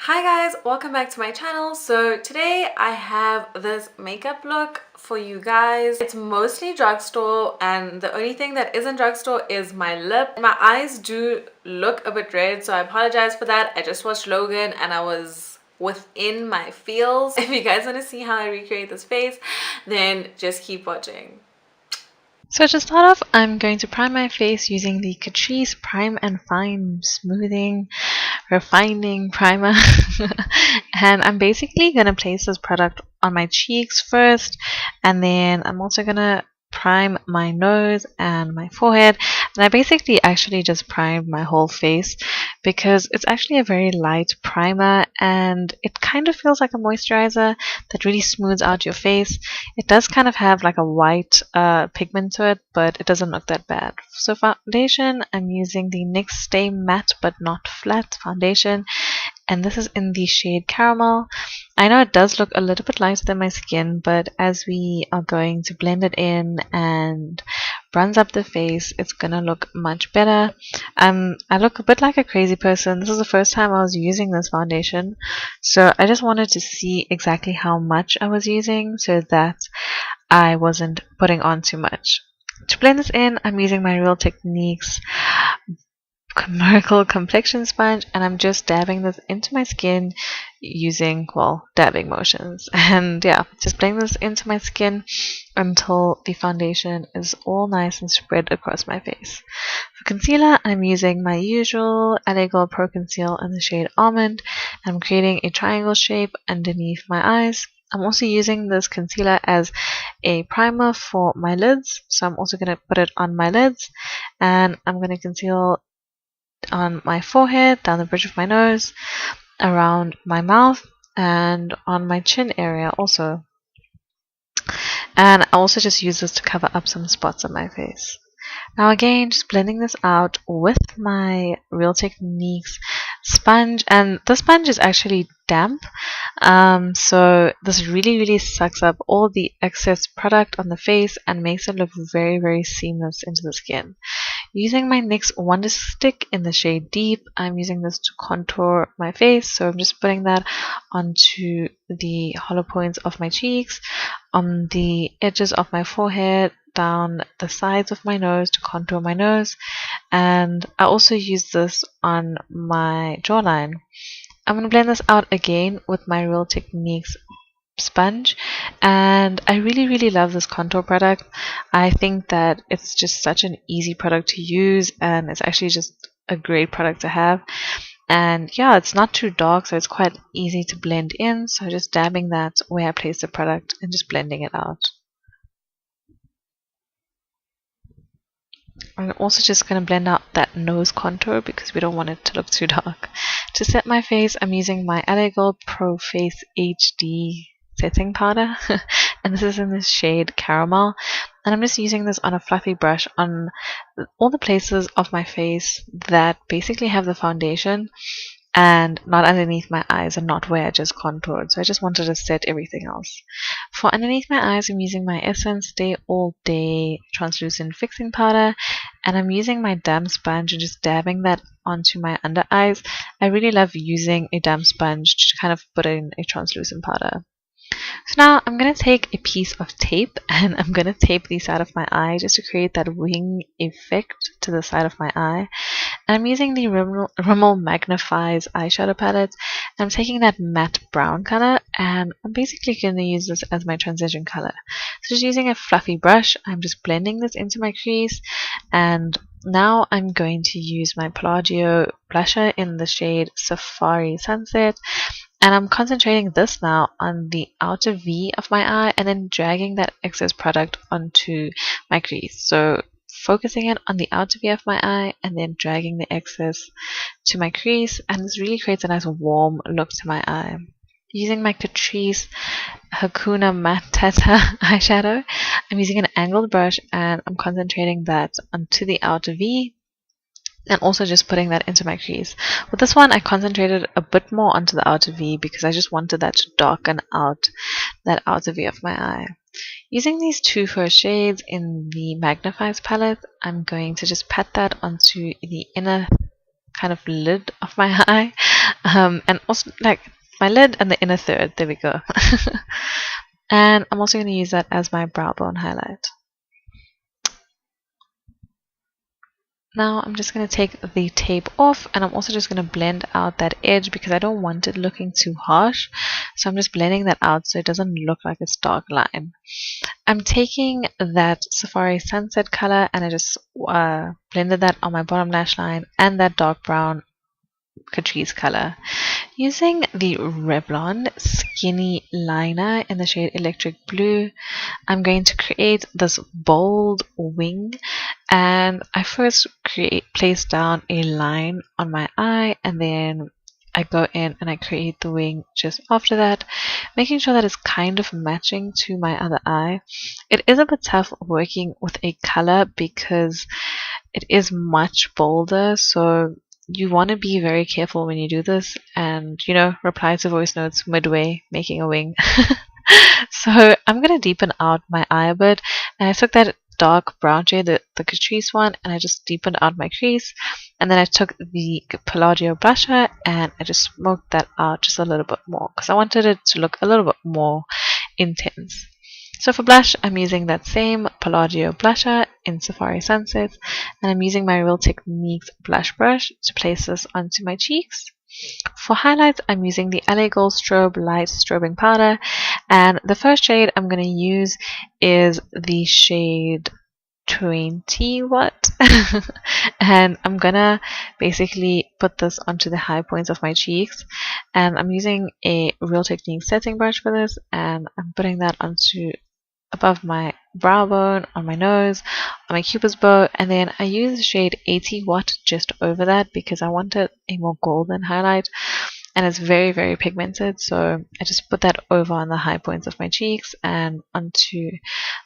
Hi guys, welcome back to my channel. So today I have this makeup look for you guys. It's mostly drugstore, and the only thing that isn't drugstore is my lip. My eyes do look a bit red, so I apologize for that. I just watched Logan and I was within my feels. If you guys want to see how I recreate this face, then just keep watching. So to start off, I'm going to prime my face using the Catrice Prime and Fine Smoothing Refining Primer. And I'm basically going to place this product on my cheeks first, and then I'm also going to prime my nose and my forehead. And I basically actually just primed my whole face because it's actually a very light primer and it kind of feels like a moisturizer that really smooths out your face. It does kind of have like a white pigment to it, but it doesn't look that bad. So foundation, I'm using the NYX Stay Matte But Not Flat foundation, and this is in the shade Caramel. I know it does look a little bit lighter than my skin, but as we are going to blend it in and bronze up the face, it's gonna look much better. I look a bit like a crazy person. This is the first time I was using this foundation, so I just wanted to see exactly how much I was using so that I wasn't putting on too much. To blend this in, I'm using my Real Techniques Miracle Complexion Sponge, and I'm just dabbing this into my skin using, well, dabbing motions. And yeah, just blend this into my skin until the foundation is all nice and spread across my face. For concealer, I'm using my usual LA Gold Pro Conceal in the shade Almond. I'm creating a triangle shape underneath my eyes. I'm also using this concealer as a primer for my lids, so I'm also going to put it on my lids, and I'm going to conceal on my forehead, down the bridge of my nose, around my mouth, and on my chin area also. And I also just use this to cover up some spots on my face. Now again, just blending this out with my Real Techniques sponge, and the sponge is actually damp, so this really sucks up all the excess product on the face and makes it look very seamless into the skin. Using my NYX Wonder Stick in the shade Deep, I'm using this to contour my face, so I'm just putting that onto the hollow points of my cheeks, on the edges of my forehead, down the sides of my nose to contour my nose, and I also use this on my jawline. I'm going to blend this out again with my Real Techniques sponge, and I really love this contour product. I think that it's just such an easy product to use, and it's actually just a great product to have. And yeah, it's not too dark, so it's quite easy to blend in. So just dabbing that where I place the product and just blending it out. I'm also just going to blend out that nose contour because we don't want it to look too dark. To set my face, I'm using my LA Gold Pro Face HD setting powder, and this is in the shade Caramel, and I'm just using this on a fluffy brush on all the places of my face that basically have the foundation and not underneath my eyes and not where I just contoured. So I just wanted to set everything else. For underneath my eyes, I'm using my Essence Stay All Day Translucent Fixing Powder, and I'm using my damp sponge and just dabbing that onto my under eyes. I really love using a damp sponge to kind of put in a translucent powder. So now I'm going to take a piece of tape and I'm going to tape the side of my eye just to create that wing effect to the side of my eye. And I'm using the Rimmel Magnifies eyeshadow palette. I'm taking that matte brown color and I'm basically going to use this as my transition color. So just using a fluffy brush, I'm just blending this into my crease, and now I'm going to use my Palladio blusher in the shade Safari Sunset. And I'm concentrating this now on the outer V of my eye and then dragging that excess product onto my crease. So focusing it on the outer V of my eye and then dragging the excess to my crease, and this really creates a nice warm look to my eye. Using my Catrice Hakuna Matata eyeshadow, I'm using an angled brush and I'm concentrating that onto the outer V, and also just putting that into my crease. With this one, I concentrated a bit more onto the outer V because I just wanted that to darken out that outer V of my eye. Using these two first shades in the Magnifies palette, I'm going to just pat that onto the inner kind of lid of my eye. And also like my lid and the inner third. There we go. And I'm also going to use that as my brow bone highlight. Now I'm just going to take the tape off, and I'm also just going to blend out that edge because I don't want it looking too harsh. So I'm just blending that out so it doesn't look like a stark line. I'm taking that Safari Sunset color and I just blended that on my bottom lash line and that dark brown Catrice color. Using the Revlon Skinny Liner in the shade Electric Blue, I'm going to create this bold wing, and I first place down a line on my eye, and then I go in and I create the wing just after that, making sure that it's kind of matching to my other eye. It is a bit tough working with a color because it is much bolder, so you want to be very careful when you do this, and reply to voice notes midway making a wing. So I'm going to deepen out my eye a bit, and I took that dark brown shade, the Catrice one, and I just deepened out my crease, and then I took the Palladio blusher and I just smoked that out just a little bit more because I wanted it to look a little bit more intense. So for blush, I'm using that same Palladio blusher in Safari Sunset, and I'm using my Real Techniques blush brush to place this onto my cheeks. For highlights, I'm using the LA Gold Strobe Light Strobing Powder, and the first shade I'm going to use is the shade 20 what and I'm gonna basically put this onto the high points of my cheeks, and I'm using a Real Techniques setting brush for this, and I'm putting that onto above my brow bone, on my nose, on my cupid's bow, and then I use the shade 80 watt just over that because I wanted a more golden highlight, and it's very, very pigmented, so I just put that over on the high points of my cheeks and onto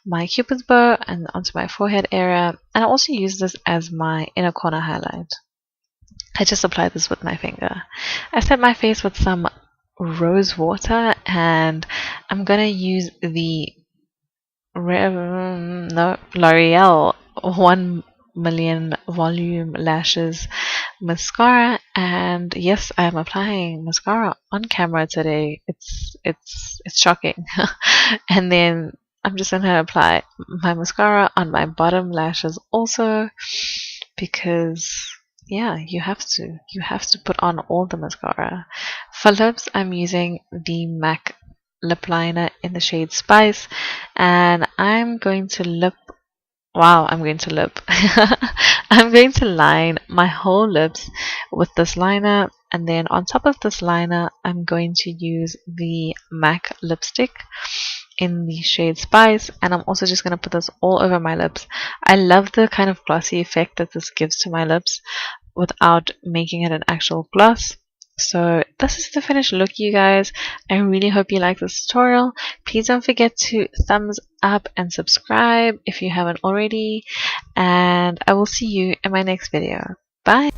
my cupid's bow and onto my forehead area, and I also use this as my inner corner highlight. I just apply this with my finger. I set my face with some rose water, and I'm gonna use the L'Oreal 1 Million Volume Lashes mascara, and yes, I am applying mascara on camera today. It's shocking. And then I'm just gonna apply my mascara on my bottom lashes also because yeah, you have to put on all the mascara. For lips, I'm using the MAC lip liner in the shade Spice, and I'm going to I'm going to line my whole lips with this liner, and then on top of this liner I'm going to use the MAC lipstick in the shade Spice, and I'm also just going to put this all over my lips. I love the kind of glossy effect that this gives to my lips without making it an actual gloss. So this is the finished look, you guys. I really hope you like this tutorial. Please don't forget to thumbs up and subscribe if you haven't already, and I will see you in my next video. Bye.